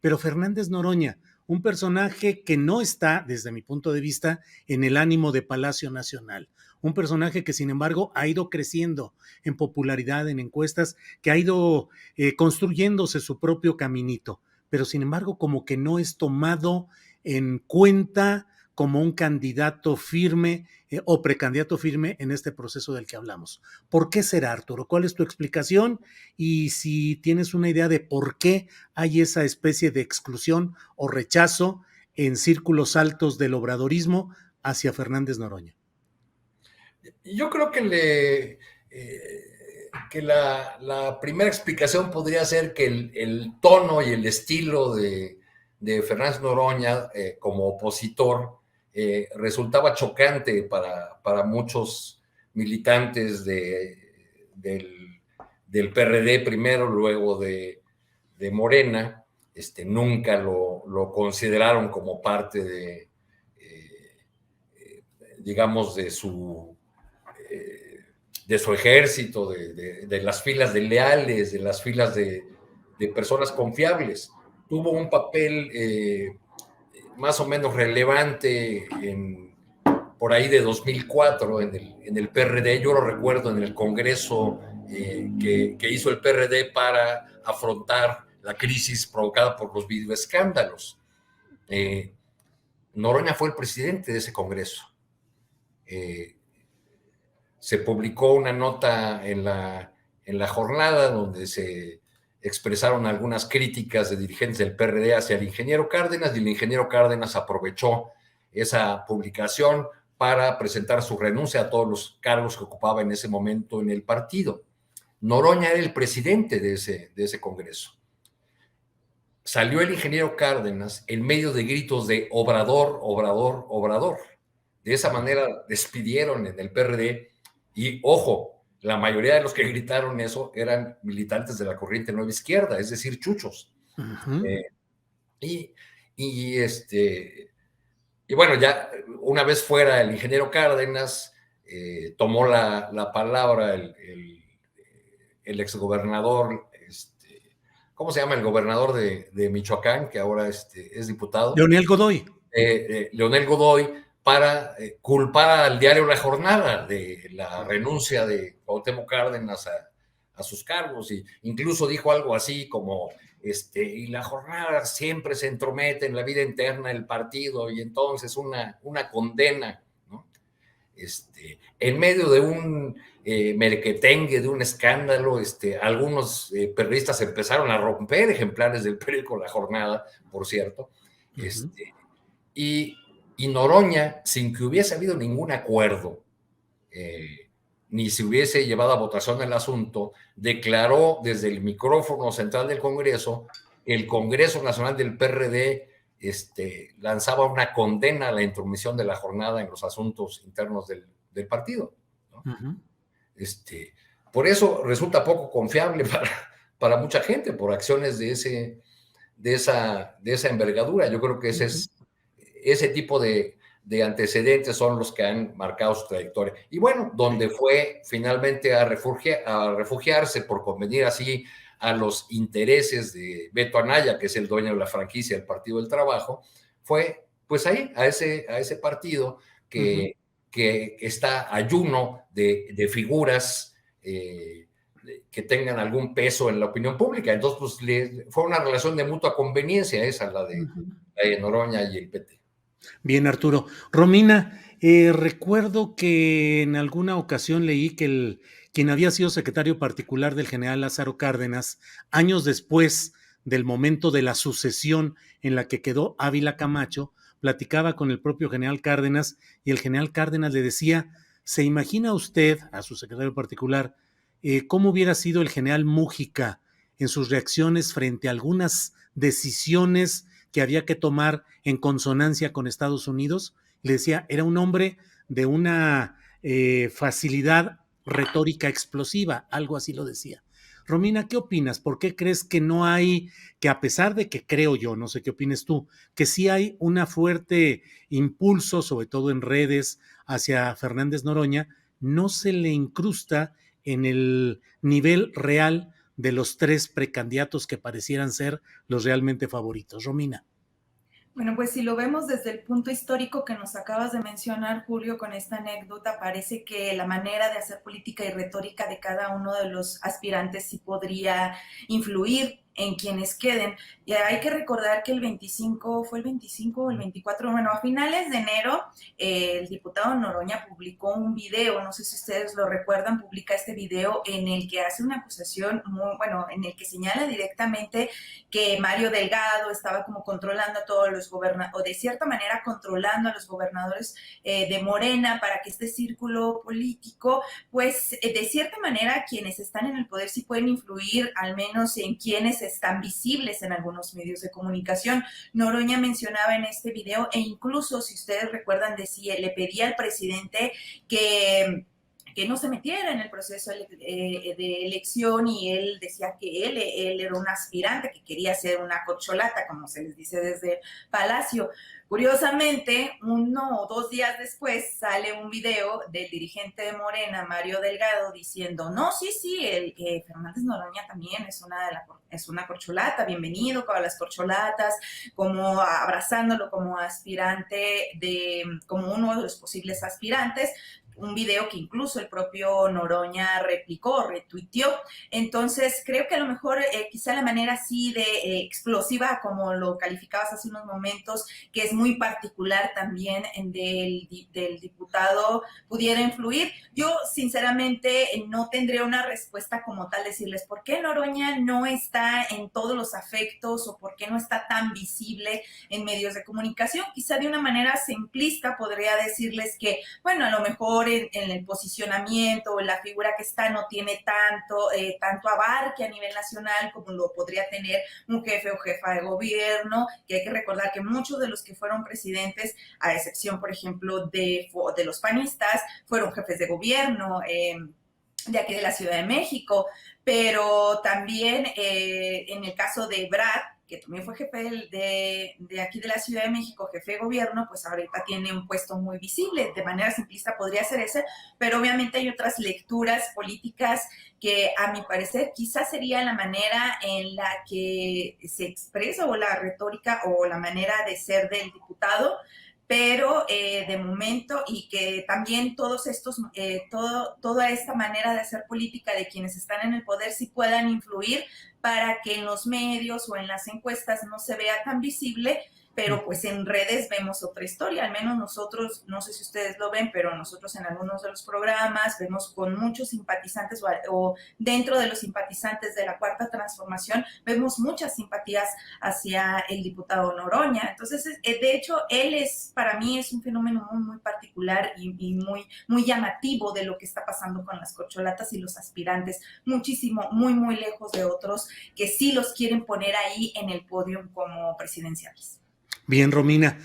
pero Fernández Noroña, un personaje que no está, desde mi punto de vista, en el ánimo de Palacio Nacional. Un personaje que, sin embargo, ha ido creciendo en popularidad en encuestas, que ha ido construyéndose su propio caminito, pero sin embargo, como que no es tomado en cuenta como un candidato firme o precandidato firme en este proceso del que hablamos. ¿Por qué será, Arturo? ¿Cuál es tu explicación? Y si tienes una idea de por qué hay esa especie de exclusión o rechazo en círculos altos del obradorismo hacia Fernández Noroña. Yo creo que la primera explicación podría ser que el tono y el estilo de Fernández Noroña como opositor resultaba chocante para muchos militantes del PRD primero, luego de Morena. Nunca lo consideraron como parte digamos, de su ejército, de las filas de leales, de las filas de personas confiables. Tuvo un papel más o menos relevante por ahí de 2004 en el PRD. Yo lo recuerdo en el Congreso que hizo el PRD para afrontar la crisis provocada por los videoescándalos. Noroña fue el presidente de ese Congreso. Se publicó una nota en la jornada donde se expresaron algunas críticas de dirigentes del PRD hacia el ingeniero Cárdenas, y el ingeniero Cárdenas aprovechó esa publicación para presentar su renuncia a todos los cargos que ocupaba en ese momento en el partido. Noroña era el presidente de ese Congreso. Salió el ingeniero Cárdenas en medio de gritos de Obrador, Obrador, Obrador. De esa manera despidieron en el PRD. Y ojo, la mayoría de los que gritaron eso eran militantes de la corriente nueva izquierda, es decir, chuchos. Y bueno, ya una vez fuera el ingeniero Cárdenas, tomó la palabra el exgobernador, ¿cómo se llama? El gobernador de Michoacán, que ahora es diputado. Leonel Godoy. Leonel Godoy, para culpar al diario La Jornada de la renuncia de Cuauhtémoc Cárdenas a sus cargos, y incluso dijo algo así como, y La Jornada siempre se entromete en la vida interna del partido, y entonces una condena, ¿no? En medio de un merequetengue, de un escándalo, algunos periodistas empezaron a romper ejemplares del periódico La Jornada, por cierto, y Noroña, sin que hubiese habido ningún acuerdo, ni se hubiese llevado a votación el asunto, declaró desde el micrófono central del Congreso que el Congreso Nacional del PRD lanzaba una condena a la intromisión de La Jornada en los asuntos internos del partido, ¿no? Por eso resulta poco confiable para mucha gente, por acciones de esa envergadura. Yo creo que ese tipo de antecedentes son los que han marcado su trayectoria. Y bueno, donde fue finalmente a refugiarse por convenir así a los intereses de Beto Anaya, que es el dueño de la franquicia del Partido del Trabajo, fue pues ahí, a ese partido que está ayuno de figuras que tengan algún peso en la opinión pública. Entonces, pues fue una relación de mutua conveniencia esa, la de Noroña y el PT. Bien, Arturo. Romina, recuerdo que en alguna ocasión leí que quien había sido secretario particular del general Lázaro Cárdenas, años después del momento de la sucesión en la que quedó Ávila Camacho, platicaba con el propio general Cárdenas y el general Cárdenas le decía, ¿se imagina usted, a su secretario particular, cómo hubiera sido el general Mújica en sus reacciones frente a algunas decisiones que había que tomar en consonancia con Estados Unidos? Le decía, era un hombre de una facilidad retórica explosiva, algo así lo decía. Romina, ¿qué opinas? ¿Por qué crees que no hay, que a pesar de que creo yo, no sé qué opines tú, que sí hay una fuerte impulso, sobre todo en redes, hacia Fernández Noroña, no se le incrusta en el nivel real de los tres precandidatos que parecieran ser los realmente favoritos. Romina. Bueno, pues si lo vemos desde el punto histórico que nos acabas de mencionar, Julio, con esta anécdota, parece que la manera de hacer política y retórica de cada uno de los aspirantes sí podría influir en quienes queden. Y hay que recordar que el 25, ¿fue el 25 o el 24? Bueno, a finales de enero, el diputado Noroña publicó un video, no sé si ustedes lo recuerdan, publica este video en el que hace una acusación muy, bueno, en el que señala directamente que Mario Delgado estaba como controlando a todos los gobernadores, o de cierta manera controlando a los gobernadores de Morena para que este círculo político, pues de cierta manera quienes están en el poder sí pueden influir al menos en quienes están visibles en algunos medios de comunicación. Noroña mencionaba en este video, e incluso si ustedes recuerdan, decía, le pedía al presidente que no se metiera en el proceso de elección, y él decía que él era un aspirante que quería ser una corcholata, como se les dice desde Palacio. Curiosamente, 1 o 2 días después sale un video del dirigente de Morena, Mario Delgado, diciendo, no, sí, Fernández Noroña también es una corcholata, bienvenido a las corcholatas, como abrazándolo como aspirante, como uno de los posibles aspirantes. Un video que incluso el propio Noroña replicó, retuiteó. Entonces, creo que a lo mejor quizá la manera así de explosiva, como lo calificabas hace unos momentos, que es muy particular también del diputado, pudiera influir. Yo, sinceramente, no tendría una respuesta como tal, decirles por qué Noroña no está en todos los afectos o por qué no está tan visible en medios de comunicación. Quizá de una manera simplista podría decirles que, bueno, a lo mejor en el posicionamiento o en la figura que está no tiene tanto abarque a nivel nacional como lo podría tener un jefe o jefa de gobierno, que hay que recordar que muchos de los que fueron presidentes, a excepción, por ejemplo, de los panistas, fueron jefes de gobierno, de aquí de la Ciudad de México, pero también en el caso de Brad, que también fue jefe de aquí de la Ciudad de México, jefe de gobierno, pues ahorita tiene un puesto muy visible. De manera simplista podría ser ese, pero obviamente hay otras lecturas políticas que a mi parecer quizás sería la manera en la que se expresa, o la retórica o la manera de ser del diputado, pero de momento, y que también toda esta manera de hacer política de quienes están en el poder sí puedan influir para que en los medios o en las encuestas no se vea tan visible, pero pues en redes vemos otra historia. Al menos nosotros, no sé si ustedes lo ven, pero nosotros en algunos de los programas vemos con muchos simpatizantes, o dentro de los simpatizantes de la Cuarta Transformación, vemos muchas simpatías hacia el diputado Noroña. Entonces, de hecho, para mí es un fenómeno muy particular y muy llamativo de lo que está pasando con las corcholatas y los aspirantes, muchísimo, muy lejos de otros que sí los quieren poner ahí en el podio como presidenciales. Bien, Romina.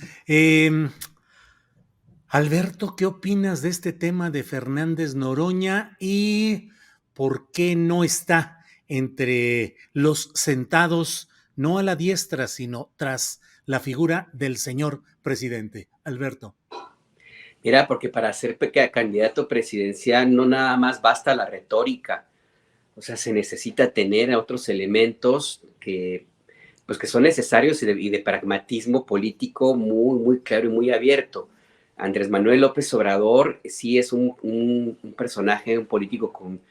Alberto, ¿qué opinas de este tema de Fernández Noroña y por qué no está entre los sentados, no a la diestra, sino tras la figura del señor presidente? Alberto. Mira, porque para ser candidato presidencial no nada más basta la retórica, o sea, se necesita tener otros elementos que son necesarios y de pragmatismo político muy claro y muy abierto. Andrés Manuel López Obrador sí es un personaje, un político con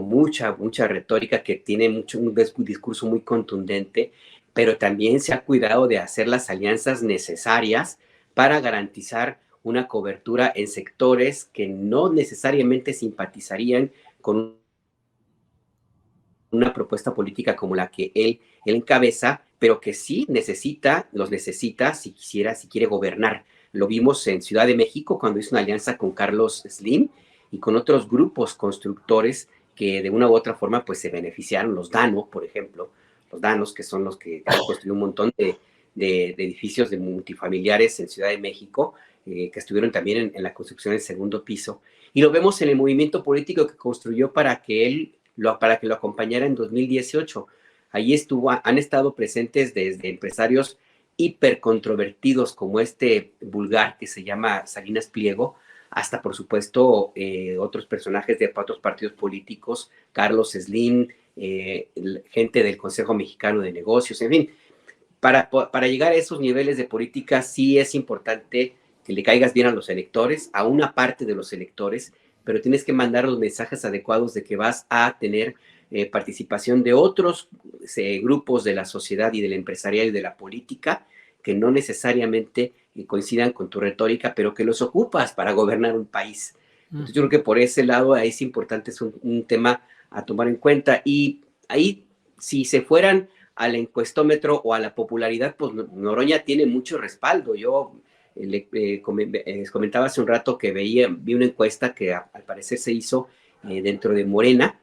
mucha retórica, que tiene un discurso muy contundente, pero también se ha cuidado de hacer las alianzas necesarias para garantizar una cobertura en sectores que no necesariamente simpatizarían con una propuesta política como la que él encabeza, pero que sí los necesita si quiere gobernar. Lo vimos en Ciudad de México cuando hizo una alianza con Carlos Slim y con otros grupos constructores que de una u otra forma pues se beneficiaron. Los Dano, por ejemplo, los Danos, que son los que han construido un montón de edificios de multifamiliares en Ciudad de México, que estuvieron también en la construcción del segundo piso. Y lo vemos en el movimiento político que construyó para que lo acompañara en 2018. Allí han estado presentes desde empresarios hipercontrovertidos como este vulgar que se llama Salinas Pliego, hasta por supuesto otros personajes de otros partidos políticos, Carlos Slim, gente del Consejo Mexicano de Negocios, en fin. Para llegar a esos niveles de política sí es importante que le caigas bien a los electores, a una parte de los electores, pero tienes que mandar los mensajes adecuados de que vas a tener participación de otros grupos de la sociedad y del empresariado y de la política que no necesariamente coincidan con tu retórica, pero que los ocupas para gobernar un país. Entonces yo creo que por ese lado ahí es importante, es un tema a tomar en cuenta. Y ahí, si se fueran al encuestómetro o a la popularidad, pues Noroña tiene mucho respaldo. Yo les comentaba hace un rato que vi una encuesta que al parecer se hizo dentro de Morena,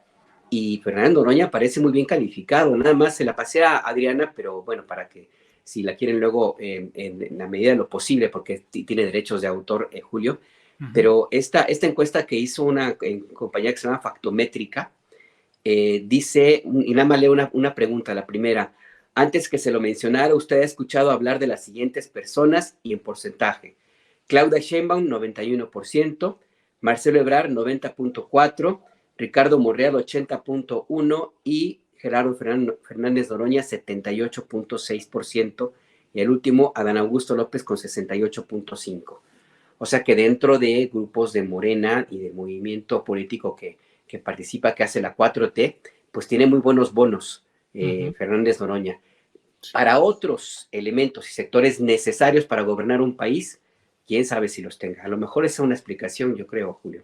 y Fernando Noroña parece muy bien calificado. Nada más se la pasé a Adriana, pero bueno, para que si la quieren luego en la medida de lo posible, porque tiene derechos de autor, Julio. Pero esta encuesta que hizo una compañía que se llama Factométrica, dice, y nada más leo una pregunta, la primera: antes que se lo mencionara, usted ha escuchado hablar de las siguientes personas y en porcentaje: Claudia Sheinbaum, 91%, Marcelo Ebrard, 90.4%, Ricardo Monreal, 80.1%, y Gerardo Fernández Noroña, 78.6%, y el último, Adán Augusto López, con 68.5%. O sea que dentro de grupos de Morena y del movimiento político que participa, que hace la 4T, pues tiene muy buenos bonos Fernández Noroña. Para otros elementos y sectores necesarios para gobernar un país, quién sabe si los tenga. A lo mejor esa es una explicación, yo creo, Julio.